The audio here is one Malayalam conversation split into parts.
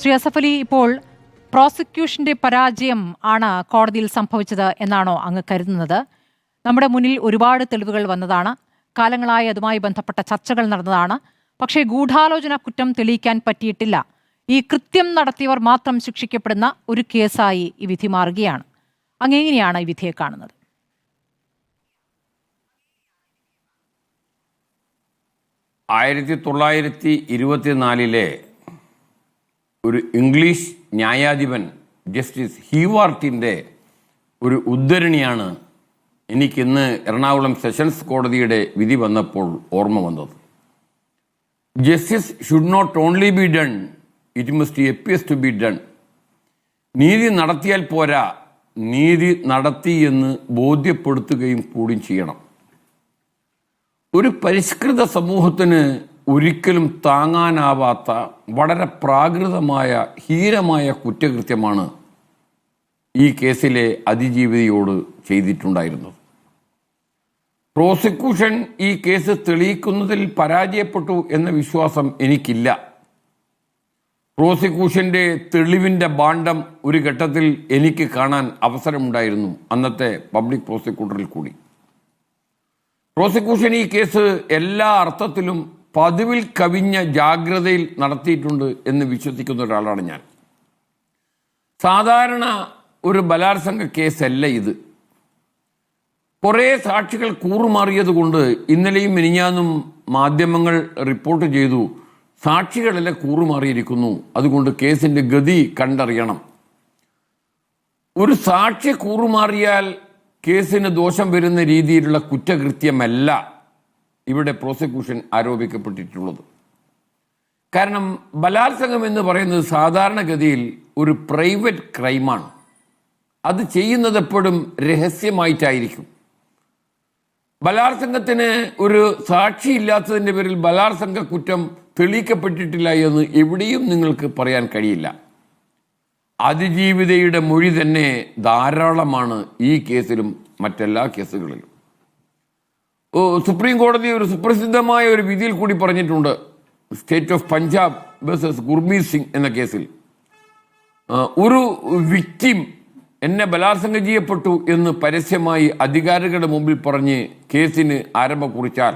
ശ്രീ അസഫ് അലി, ഇപ്പോൾ പ്രോസിക്യൂഷന്റെ പരാജയം ആണ് കോടതിയിൽ സംഭവിച്ചത് എന്നാണോ അങ്ങ് കരുതുന്നത്? നമ്മുടെ മുന്നിൽ ഒരുപാട് തെളിവുകൾ വന്നതാണ്, കാലങ്ങളായി അതുമായി ബന്ധപ്പെട്ട ചർച്ചകൾ നടന്നതാണ്. പക്ഷേ ഗൂഢാലോചന കുറ്റം തെളിയിക്കാൻ പറ്റിയിട്ടില്ല. ഈ കൃത്യം നടത്തിയവർ മാത്രം ശിക്ഷിക്കപ്പെടുന്ന ഒരു കേസായി ഈ വിധി മാറുകയാണ്. അങ്ങെങ്ങനെയാണ് ഈ വിധിയെ കാണുന്നത്? 1924 ഒരു ഇംഗ്ലീഷ് ന്യായാധിപൻ ജസ്റ്റിസ് ഹീവാർട്ടിൻ്റെ ഒരു ഉദ്ധരണിയാണ് എനിക്കിന്ന് എറണാകുളം സെഷൻസ് കോടതിയുടെ വിധി വന്നപ്പോൾ ഓർമ്മ വന്നത്. Justice should not only be done, it must appears to be done. നീതി നടത്തിയാൽ പോരാ, നീതി നടത്തി എന്ന് ബോധ്യപ്പെടുത്തുകയും കൂടി ചെയ്യണം. ഒരു പരിഷ്കൃത സമൂഹത്തിന് ഒരിക്കലും താങ്ങാനാവാത്ത വളരെ പ്രാകൃതമായ ഹീനമായ കുറ്റകൃത്യമാണ് ഈ കേസിലെ അതിജീവിതയോട് ചെയ്തിട്ടുണ്ടായിരുന്നത്. പ്രോസിക്യൂഷൻ ഈ കേസ് തെളിയിക്കുന്നതിൽ പരാജയപ്പെട്ടു എന്ന വിശ്വാസം എനിക്കില്ല. പ്രോസിക്യൂഷന്റെ തെളിവിന്റെ ഭാണ്ഡം ഒരു ഘട്ടത്തിൽ എനിക്ക് കാണാൻ അവസരമുണ്ടായിരുന്നു, അന്നത്തെ പബ്ലിക് പ്രോസിക്യൂട്ടറിൽ കൂടി. പ്രോസിക്യൂഷൻ ഈ കേസ് എല്ലാ അർത്ഥത്തിലും പതിവിൽ കവിഞ്ഞ ജാഗ്രതയിൽ നടത്തിയിട്ടുണ്ട് എന്ന് വിശ്വസിക്കുന്ന ഒരാളാണ് ഞാൻ. സാധാരണ ഒരു ബലാത്സംഗ കേസല്ല ഇത്. കുറേ സാക്ഷികൾ കൂറുമാറിയത് കൊണ്ട് ഇന്നലെയും മിനിഞ്ഞാന്നും മാധ്യമങ്ങൾ റിപ്പോർട്ട് ചെയ്തു, സാക്ഷികളെല്ലാം കൂറുമാറിയിരിക്കുന്നു, അതുകൊണ്ട് കേസിന്റെ ഗതി കണ്ടറിയണം. ഒരു സാക്ഷി കൂറുമാറിയാൽ കേസിന് ദോഷം വരുന്ന രീതിയിലുള്ള കുറ്റകൃത്യമല്ല ഇവിടെ പ്രോസിക്യൂഷൻ ആരോപിക്കപ്പെട്ടിട്ടുള്ളത്. കാരണം ബലാത്സംഗം എന്ന് പറയുന്നത് സാധാരണഗതിയിൽ ഒരു പ്രൈവറ്റ് ക്രൈമാണ്. അത് ചെയ്യുന്നത് എപ്പോഴും രഹസ്യമായിട്ടായിരിക്കും. ബലാത്സംഗത്തിന് ഒരു സാക്ഷിയില്ലാത്തതിൻ്റെ പേരിൽ ബലാത്സംഗ കുറ്റം തെളിയിക്കപ്പെട്ടിട്ടില്ല എന്ന് എവിടെയും നിങ്ങൾക്ക് പറയാൻ കഴിയില്ല. അതിജീവിതയുടെ മൊഴി തന്നെ ധാരാളമാണ് ഈ കേസിലും മറ്റെല്ലാ കേസുകളിലും. സുപ്രീം കോടതി ഒരു സുപ്രസിദ്ധമായ ഒരു വിധിയിൽ കൂടി പറഞ്ഞിട്ടുണ്ട്. State of Punjab versus Gurmeet Singh എന്ന കേസിൽ ഒരു വിക്ടിം എന്നെ ബലാത്സംഗം ചെയ്യപ്പെട്ടു എന്ന് പരസ്യമായി അധികാരികളുടെ മുമ്പിൽ പറഞ്ഞ് കേസിന് ആരംഭം കുറിച്ചാൽ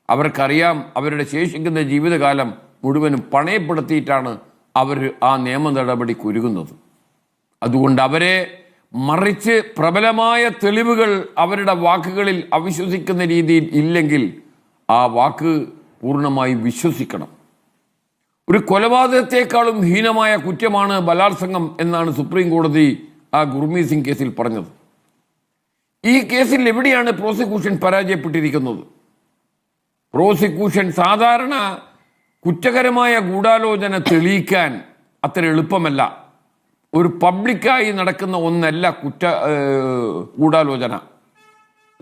അവർക്കറിയാം അവരുടെ ശേഷിക്കുന്ന ജീവിതകാലം മുഴുവനും പണയപ്പെടുത്തിയിട്ടാണ് അവർ ആ നിയമ നടപടി കുരുങ്ങുന്നത്. അതുകൊണ്ട് അവരെ മറിച്ച് പ്രബലമായ തെളിവുകൾ അവരുടെ വാക്കുകളിൽ അവിശ്വസിക്കുന്ന രീതിയിൽ ഇല്ലെങ്കിൽ ആ വാക്ക് പൂർണ്ണമായും വിശ്വസിക്കണം. ഒരു കൊലപാതകത്തെക്കാളും ഹീനമായ കുറ്റമാണ് ബലാത്സംഗം എന്നാണ് സുപ്രീം കോടതി ആ ഗുർമീത് സിംഗ് കേസിൽ പറഞ്ഞത്. ഈ കേസിൽ എവിടെയാണ് പ്രോസിക്യൂഷൻ പരാജയപ്പെട്ടിരിക്കുന്നത്? പ്രോസിക്യൂഷൻ സാധാരണ കുറ്റകരമായ ഗൂഢാലോചന തെളിയിക്കാൻ അത്ര എളുപ്പമല്ല. ഒരു പബ്ലിക്കായി നടക്കുന്ന ഒന്നല്ല ഗൂഢാലോചന.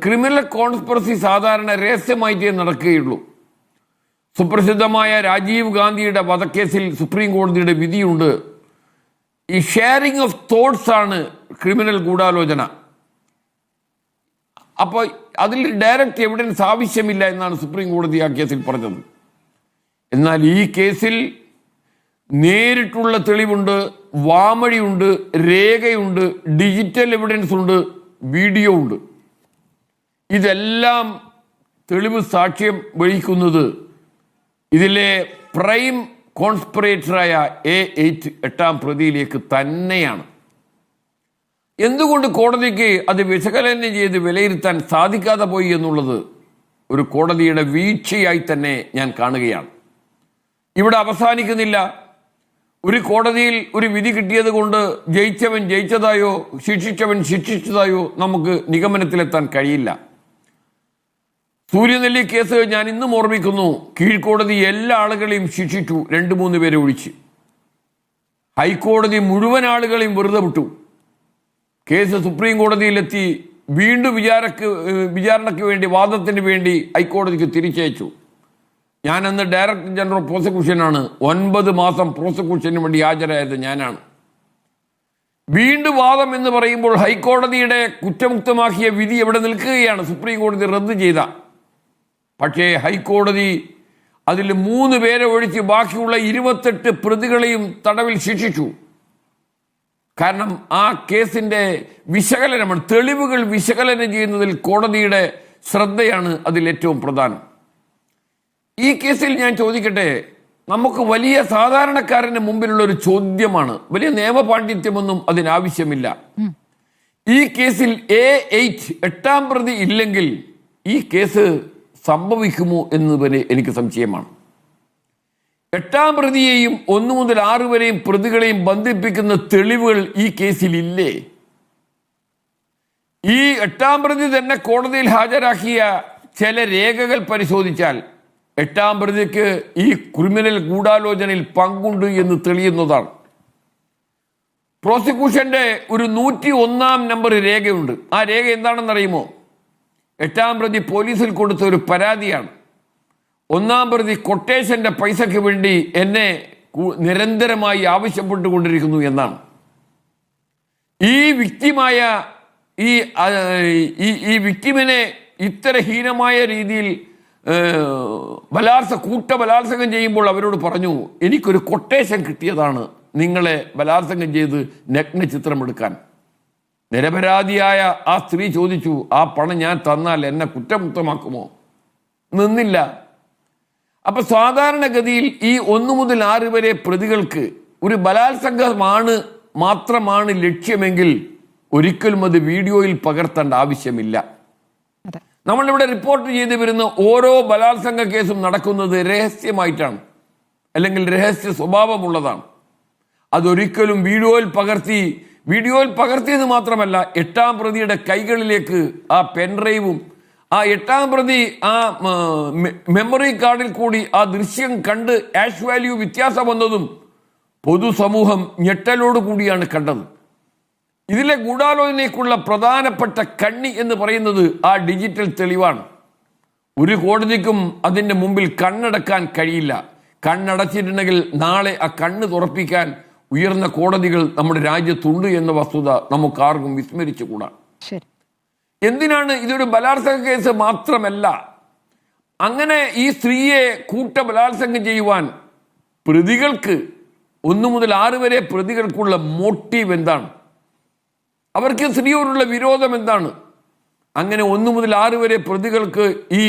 ക്രിമിനൽ കോൺസ്പിറസി സാധാരണ രഹസ്യമായിട്ടേ നടക്കുകയുള്ളൂ. സുപ്രസിദ്ധമായ രാജീവ് ഗാന്ധിയുടെ വധക്കേസിൽ സുപ്രീം കോടതിയുടെ വിധിയുണ്ട്. ഈ ഷെയറിംഗ് ഓഫ് തോട്ട്സ് ആണ് ക്രിമിനൽ ഗൂഢാലോചന. അപ്പോൾ അതിൽ ഡയറക്റ്റ് എവിഡൻസ് ആവശ്യമില്ല എന്നാണ് സുപ്രീം കോടതി ആ കേസിൽ പറഞ്ഞത്. എന്നാൽ ഈ കേസിൽ നേരിട്ടുള്ള തെളിവുണ്ട്, വാമൊഴിയുണ്ട്, രേഖയുണ്ട്, ഡിജിറ്റൽ എവിഡൻസ് ഉണ്ട്, വീഡിയോ ഉണ്ട്. ഇതെല്ലാം തെളിവ് സാക്ഷ്യം വഹിക്കുന്നത് ഇതിലെ പ്രൈം കോൺസ്പിറേറ്ററായ A8 8ാം പ്രതിയിലേക്ക് തന്നെയാണ്. എന്തുകൊണ്ട് കോടതിക്ക് അത് വിശകലനം ചെയ്ത് വിലയിരുത്താൻ സാധിക്കാതെ പോയി എന്നുള്ളത് ഒരു കോടതിയുടെ വീഴ്ചയായി തന്നെ ഞാൻ കാണുകയാണ്. ഇവിടെ അവസാനിക്കുന്നില്ല. ഒരു കോടതിയിൽ ഒരു വിധി കിട്ടിയത് കൊണ്ട് ജയിച്ചവൻ ജയിച്ചതായോ ശിക്ഷിച്ചവൻ ശിക്ഷിച്ചതായോ നമുക്ക് നിഗമനത്തിലെത്താൻ കഴിയില്ല. സൂര്യനെല്ലി കേസ് ഞാൻ ഇന്നും ഓർമ്മിക്കുന്നു. കീഴ്ക്കോടതി എല്ലാ ആളുകളെയും ശിക്ഷിച്ചു, 2-3 പേരെ ഒഴിച്ച്. ഹൈക്കോടതി മുഴുവൻ ആളുകളെയും വെറുതെ വിട്ടു. കേസ് സുപ്രീം കോടതിയിലെത്തി. വീണ്ടും വിചാരണയ്ക്ക് വേണ്ടി, വാദത്തിന് വേണ്ടി ഹൈക്കോടതിക്ക് തിരിച്ചയച്ചു. ഞാൻ അന്ന് ഡയറക്ടർ ജനറൽ ഓഫ് പ്രോസിക്യൂഷനാണ്. 9 മാസം പ്രോസിക്യൂഷന് വേണ്ടി ഹാജരായത് ഞാനാണ്. വീണ്ടും വാദം എന്ന് പറയുമ്പോൾ ഹൈക്കോടതിയുടെ കുറ്റമുക്തമാക്കിയ വിധി എവിടെ നിൽക്കുകയാണ്? സുപ്രീം കോടതി റദ്ദ് ചെയ്ത. പക്ഷേ ഹൈക്കോടതി അതിൽ 3 പേരെ ഒഴിച്ച് ബാക്കിയുള്ള 28 പ്രതികളെയും തടവിൽ ശിക്ഷിച്ചു. കാരണം ആ കേസിന്റെ വിശകലനമാണ്, തെളിവുകൾ വിശകലനം ചെയ്യുന്നതിൽ കോടതിയുടെ ശ്രദ്ധയാണ് അതിൽ ഏറ്റവും പ്രധാനം. ഈ കേസിൽ ഞാൻ ചോദിക്കട്ടെ, നമുക്ക് വലിയ സാധാരണക്കാരന് മുമ്പിലുള്ള ഒരു ചോദ്യമാണ്, വലിയ നിയമപാണ്ഡിത്യമൊന്നും അതിനാവശ്യമില്ല. ഈ കേസിൽ A8 8ാം പ്രതി ഇല്ലെങ്കിൽ ഈ കേസ് സംഭവിക്കുമോ എന്ന് വരെ എനിക്ക് സംശയമാണ്. 8ാം പ്രതിയെയും 1 മുതൽ 6 വരെയും പ്രതികളെയും ബന്ധിപ്പിക്കുന്ന തെളിവുകൾ ഈ കേസിൽ ഇല്ലേ? ഈ 8ാം പ്രതി തന്നെ കോടതിയിൽ ഹാജരാക്കിയ ചില രേഖകൾ പരിശോധിച്ചാൽ 8ാം പ്രതിക്ക് ഈ ക്രിമിനൽ ഗൂഢാലോചനയിൽ പങ്കുണ്ട് എന്ന് തെളിയുന്നതാണ്. പ്രോസിക്യൂഷന്റെ ഒരു 101ാം നമ്പർ രേഖയുണ്ട്. ആ രേഖ എന്താണെന്നറിയുമോ? 8ാം പ്രതി പോലീസിൽ കൊടുത്ത ഒരു പരാതിയാണ്. 1ാം പ്രതി കൊട്ടേഷന്റെ പൈസയ്ക്ക് വേണ്ടി എന്നെ നിരന്തരമായി ആവശ്യപ്പെട്ടുകൊണ്ടിരിക്കുന്നു എന്നാണ്. ഈ വിക്ടിമായ ഈ വിക്ടിമിനെ ഇത്ര ഹീനമായ രീതിയിൽ കൂട്ടബലാത്സംഗം ചെയ്യുമ്പോൾ അവരോട് പറഞ്ഞു, എനിക്കൊരു കൊട്ടേഷൻ കിട്ടിയതാണ് നിങ്ങളെ ബലാത്സംഗം ചെയ്ത് നഗ്ന ചിത്രമെടുക്കാൻ. നിരപരാധിയായ ആ സ്ത്രീ ചോദിച്ചു, ആ പണം ഞാൻ തന്നാൽ എന്നെ കുറ്റമുക്തമാക്കുമോ? നിന്നില്ല. അപ്പൊ സാധാരണഗതിയിൽ ഈ 1 മുതൽ 6 വരെ പ്രതികൾക്ക് ഒരു ബലാത്സംഗമാണ് മാത്രമാണ് ലക്ഷ്യമെങ്കിൽ ഒരിക്കലും അത് വീഡിയോയിൽ പകർത്തേണ്ട ആവശ്യമില്ല. നമ്മളിവിടെ റിപ്പോർട്ട് ചെയ്തു വരുന്ന ഓരോ ബലാത്സംഗ കേസും നടക്കുന്നത് രഹസ്യമായിട്ടാണ്, അല്ലെങ്കിൽ രഹസ്യ സ്വഭാവമുള്ളതാണ്. അതൊരിക്കലും വീഡിയോയിൽ പകർത്തിയത് മാത്രമല്ല, 8ാം പ്രതിയുടെ കൈകളിലേക്ക് ആ പെൻഡ്രൈവും ആ 8ാം പ്രതി ആ മെമ്മറി കാർഡിൽ കൂടി ആ ദൃശ്യം കണ്ട് ആഷ് വാല്യൂ വ്യത്യാസം വന്നതും പൊതുസമൂഹം ഞെട്ടലോട് കൂടിയാണ് കണ്ടത്. ഇതിലെ ഗൂഢാലോചനയ്ക്കുള്ള പ്രധാനപ്പെട്ട കണ്ണി എന്ന് പറയുന്നത് ആ ഡിജിറ്റൽ തെളിവാണ്. ഒരു കോടതിക്കും അതിൻ്റെ മുമ്പിൽ കണ്ണടക്കാൻ കഴിയില്ല. കണ്ണടച്ചിട്ടുണ്ടെങ്കിൽ നാളെ ആ കണ്ണ് തുറപ്പിക്കാൻ ഉയർന്ന കോടതികൾ നമ്മുടെ രാജ്യത്തുണ്ട് എന്ന വസ്തുത നമുക്കാർക്കും വിസ്മരിച്ചുകൂടാ. എന്തിനാണ് ഇതൊരു ബലാത്സംഗ കേസ് മാത്രമല്ല, അങ്ങനെ ഈ സ്ത്രീയെ ബലാത്സംഗം ചെയ്യുവാൻ പ്രതികൾക്ക് 1 മുതൽ 6 വരെ പ്രതികൾക്കുള്ള മോട്ടീവ് എന്താണ്? അവർക്ക് സ്ത്രീയോടുള്ള വിരോധം എന്താണ്? അങ്ങനെ 1 മുതൽ 6 വരെ പ്രതികൾക്ക് ഈ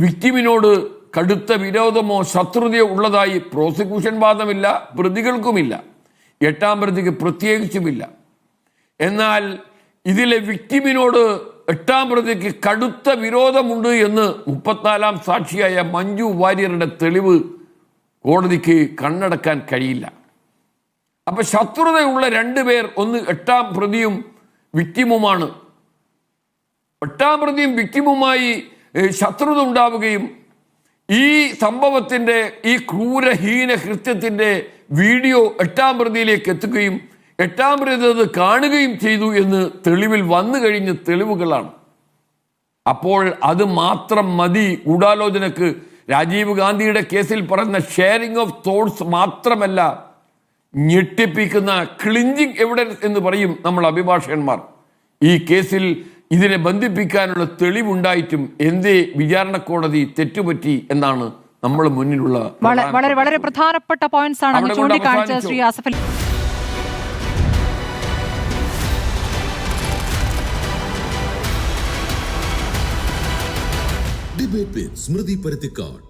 വിക്ടിമിനോട് കടുത്ത വിരോധമോ ശത്രുതയോ ഉള്ളതായി പ്രോസിക്യൂഷൻ വാദമില്ല, പ്രതികൾക്കുമില്ല, 8ാം പ്രതിക്ക് പ്രത്യേകിച്ചുമില്ല. എന്നാൽ ഇതിലെ വിക്ടിമിനോട് 8ാം പ്രതിക്ക് കടുത്ത വിരോധമുണ്ട് എന്ന് 34ാം സാക്ഷിയായ മഞ്ജു വാര്യരുടെ തെളിവ് കോടതിക്ക് കണ്ണടക്കാൻ കഴിയില്ല. അപ്പൊ ശത്രുതയുള്ള 2 പേർ, ഒന്ന് 8ാം പ്രതിയും വിക്ടിമുമാണ്. 8ാം പ്രതിയും വിക്ടിമുമായി ശത്രുത ഉണ്ടാവുകയും ഈ സംഭവത്തിന്റെ ഈ ക്രൂരഹീന കൃത്യത്തിന്റെ വീഡിയോ 8ാം പ്രതിയിലേക്ക് എത്തുകയും 8ാം പ്രതി അത് കാണുകയും ചെയ്തു എന്ന് തെളിവിൽ വന്നു കഴിഞ്ഞ തെളിവുകളാണ്. അപ്പോൾ അത് മാത്രം മതി ഗൂഢാലോചനക്ക്. രാജീവ് ഗാന്ധിയുടെ കേസിൽ പറയുന്ന ഷെയറിംഗ് ഓഫ് തോട്ട്സ് മാത്രമല്ല, ഞെട്ടിപ്പിക്കുന്ന ക്ലിഞ്ചിങ് എവിഡൻസ് എന്ന് പറയും നമ്മൾ അഭിഭാഷകന്മാർ. ഈ കേസിൽ ഇതിനെ ബന്ധിപ്പിക്കാനുള്ള തെളിവുണ്ടായിട്ടും എന്തേ വിചാരണ കോടതി തെറ്റുപറ്റി എന്നാണ് നമ്മൾ മുന്നിലുള്ള വളരെ വളരെ പ്രധാനപ്പെട്ട പോയിന്റ്സ് ആണ് ചൂണ്ടിക്കാണിച്ചത് ശ്രീ ആസഫ് അലി. Debate with Smriti Paruthikad.